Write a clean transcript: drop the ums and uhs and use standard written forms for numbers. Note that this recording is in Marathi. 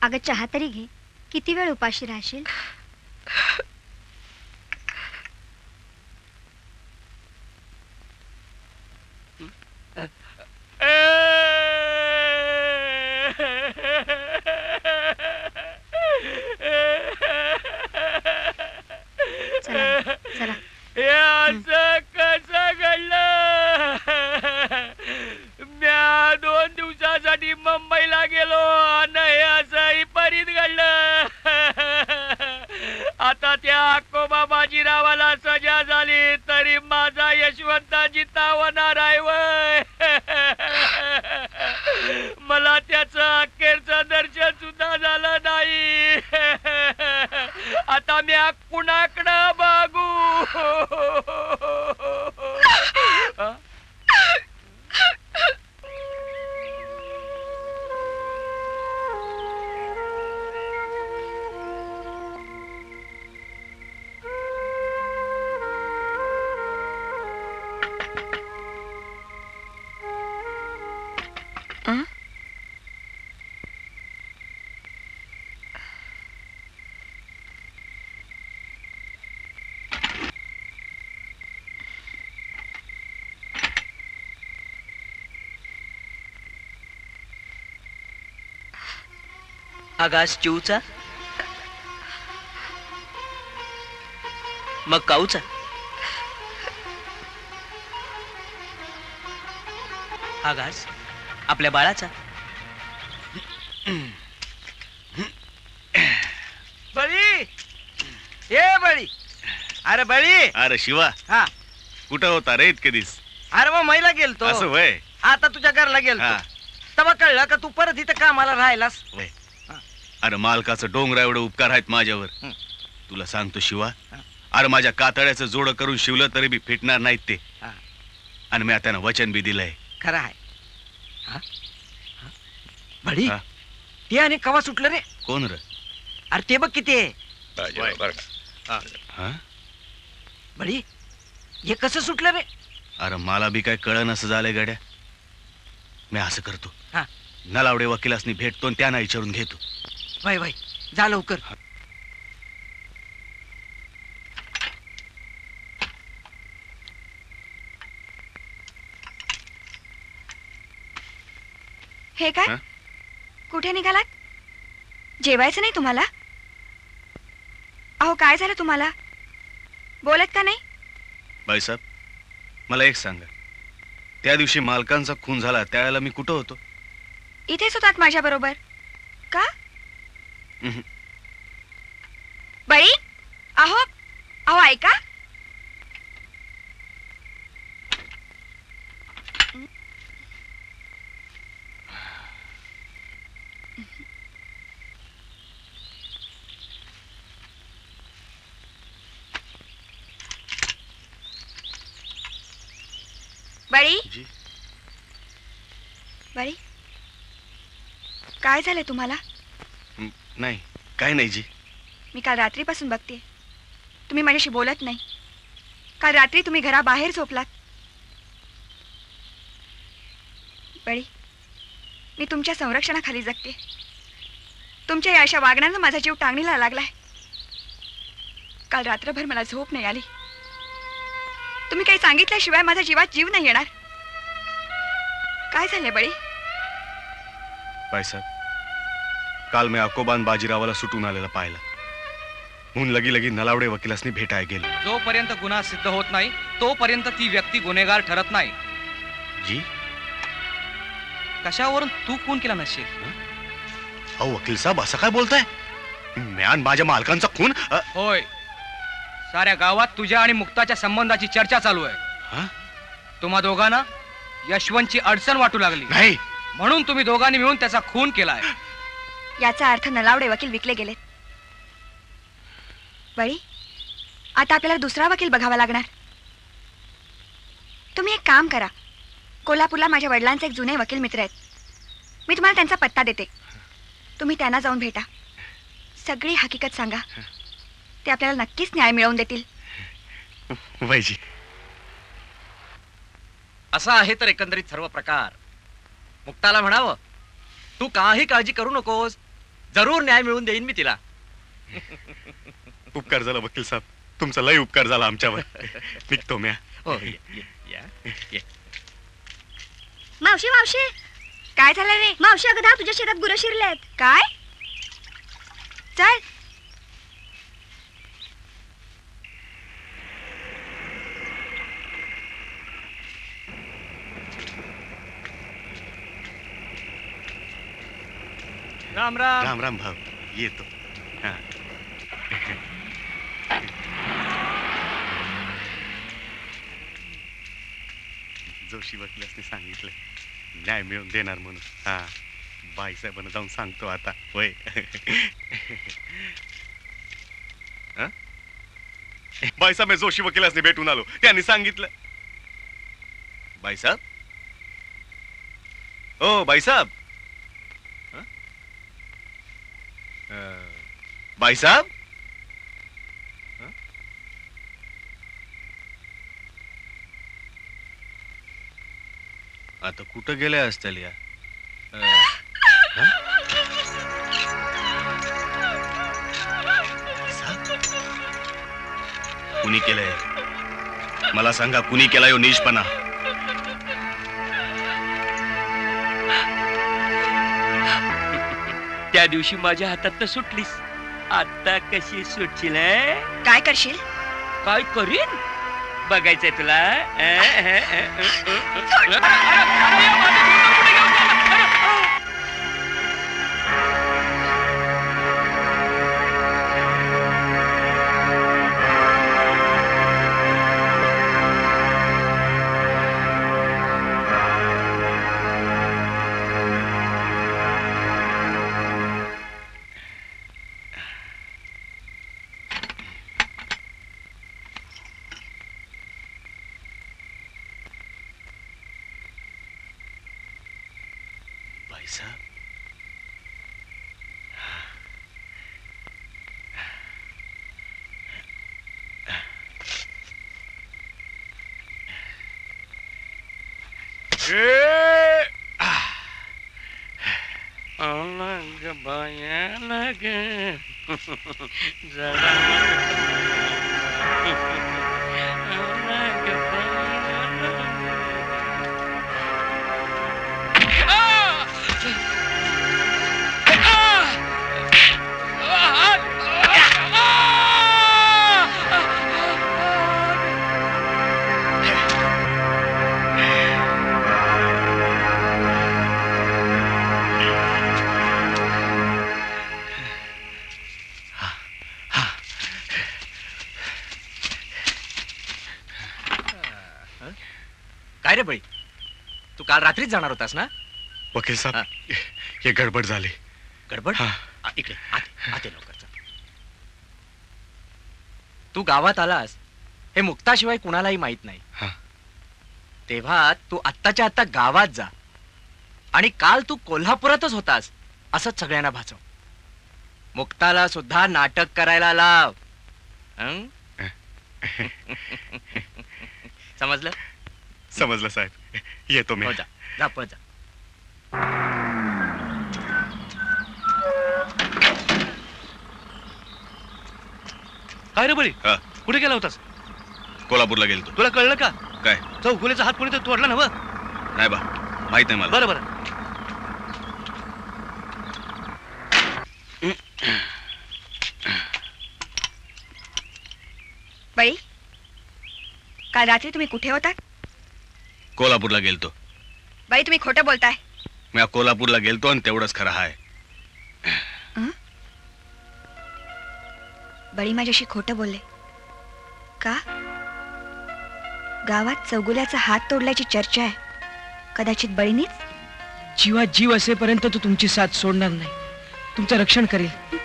अगं चहा तरी घे. किती वेळ उपाशी राहशील? चला चला. हे असं कसं घडलं? म्या 2 दिवसासाठी मुंबईला गेलो आणि हे असं विपरीत घडलं. आता त्या आकोबा बाजीरावाला सजा झाली तरी माझा यशवंताची होणार आहे वय. मला त्याचं अखेरचं दर्शन सुद्धा झालं नाही. आता मी कुणाकडं बघू? हा घास चिवचा मग काऊचा? हा घास आपल्या बाळाचा. बळी, ये बळी. अरे बळी. अरे शिवा, हा कुठं होता रे इतके दिस? अरे मग महिला गेलतो. असं वय? आता तुझ्या घरला गेलतो. तेव्हा कळलं का तू परत इथं कामाला राहिलास. वय. अरे मालकाचं डोंगरा एवढं उपकार आहेत माझ्यावर. तुला सांगतो शिवा, अरे माझ्या कातड्याचं जोड करून शिवलं तरी बी फिटणार नाहीत ते. आणि मी त्यानं वचन बी दिलंय. खरं आहे. बळी, ते आणि कवा सुटलं रे? कोण रे? अरे ते बघ किती आहे. बळी, हे कसं सुटलं रे? अरे मला बी काय कळन असं झालंय गड्या. मी असं करतो, हा. नलावडे वकिलासनी भेटतो आणि त्यांना विचारून घेतो. वय वय, जा लवकर. हे काय? कुठे निघालात? जेवायचं नाही तुम्हाला? अहो काय झालं तुम्हाला? बोलत का नाही? बाईसाहेब, मला एक सांगा, त्या दिवशी मालकांचा खून झाला त्यावेळेला मी कुठं होतो? इथेच होतात माझ्या बरोबर. का? बळी, अहो अहो ऐका. बळी, बळी, काय झालं तुम्हाला? नाही, काय नाही जी. मी काल रात्रीपासून बघते, तुम्ही माझ्याशी बोलत नाही. काल रात्री तुम्ही घराबाहेर झोपलात. बळी, मी तुमच्या संरक्षणाखाली जगते. तुमच्या या अशा वागण्यानं माझा जीव टांगणीला लागलाय. काल रात्रभर मला झोप नाही आली. तुम्ही काही सांगितल्याशिवाय माझ्या जीवात जीव नाही येणार. काय झालंय बळी? बाईसाहेब, काल मी अकोबान बाजीरावाला सुटून आलेला पाहिला. म्हणून लगी लगी नलावडे वकिलासनी भेटाय गेलो. जोपर्यंत गुन्हा सिद्ध होत नाही तोपर्यंत ती व्यक्ती गुन्हेगार ठरत नाही. जी, कशावरून तू खून केला नसेल? अहो वकील साहेब, असं काय बोलताय? म्यान माझ्या मालकांचा खून? होय, साऱ्या गावात तुझ्या आणि मुक्ताच्या संबंधाची चर्चा चालू आहे. तुम्हा दोघांना यशवंतची अडचण वाटू लागली नाही, म्हणून तुम्ही दोघांनी मिळून त्याचा खून केलाय. याचा अर्थ नलावडे वकील विकले गेलेत. बळी, आता आपल्याला दुसरा वकील बघावा लागणार. तुम्ही एक काम करा, कोल्हापूरला माझ्या वडिलांचे एक जुने वकील मित्र आहेत. मी तुम्हाला त्यांचा पत्ता देते. तुम्ही त्यांना जाऊन भेटा. सगळी हकीकत सांगा. ते आपल्याला नक्कीच न्याय मिळवून देतील. वैजी, असा आहे तर एकंदरीत सर्व प्रकार. मुक्ताला म्हणावं, तू काही काळजी करू नकोस. जरूर न्याय मिळवून देईन मी तिला. उपकार झाला वकील साहेब, तुमचा लय उपकार झाला आमच्यावर. निघतो म्या. हो या. मावशी मावशी काय झालं रे? मावशी अगदा तुझ्या शेतात गुरं शिरलेत. काय? चल. राम राम. राम राम भाऊ, येतो. हा. जोशी वकिलासने सांगितलं न्याय मिळवून देणार म्हणून. हा, बाईसाहेबांना जाऊन सांगतो आता. होय. हा? बाईसाहेब, मी जोशी वकिलासने भेटून आलो, त्यांनी सांगितलं. बाईसाहेब, ओ बाईसाहेब. बाईसाहेब, आता कुठं गेल्या असतील या? कुणी केलंय? मला सांगा, कुणी केलाय हो नीचपणा? त्या दिवशी माझ्या हातात सुटलीस, आता कशी सुटशील? काय करशील? काय करीन बघायचंय तुला? बाईसाहेब, काय रे बळी, तू काल रात्रीच जाणार होतास ना? वकील साहेब, हे गडबड झाली. गडबड? हा. इकडे आते लवकर चल. तू गावात आलास हे मुक्ताशिवाय कुणालाही माहित नाही. हा. तेव्हा तू आत्ताच्या आत्ता गावात जा आणि काल तू कोल्हापुरातच होतास असं सगळ्यांना भासव. मुक्ताला सुद्धा नाटक करायला लाव. हं? समजलं? समजलं साहेब, येतो मी. हो, जा जा पळ जा. काय रे बळी, हा, कुठे गेला होतास? कोल्हापूरला गेलतो. तुला कळलं का? काय? चौगुलेचा हात कोणी तर तोडला ना? नाही बा, माहित नाही मला. बरं बरं. बाई, काल रात्री तुम्ही कुठे होता? कोल्हापूरला गेलतो. बाई, तुम्ही खोटं बोलताय. मी कोल्हापूरला गेलतो आणि तेवढंच खरं आहे. बळी माझ्याशी खोटं बोलले का? गावात चौगुल्याचा हात तोडल्याची चर्चा आहे. कदाचित बळीनीच. जीवात जीव असेपर्यंत तो तुमची साथ सोडणार नाही, तुमचं रक्षण करेल.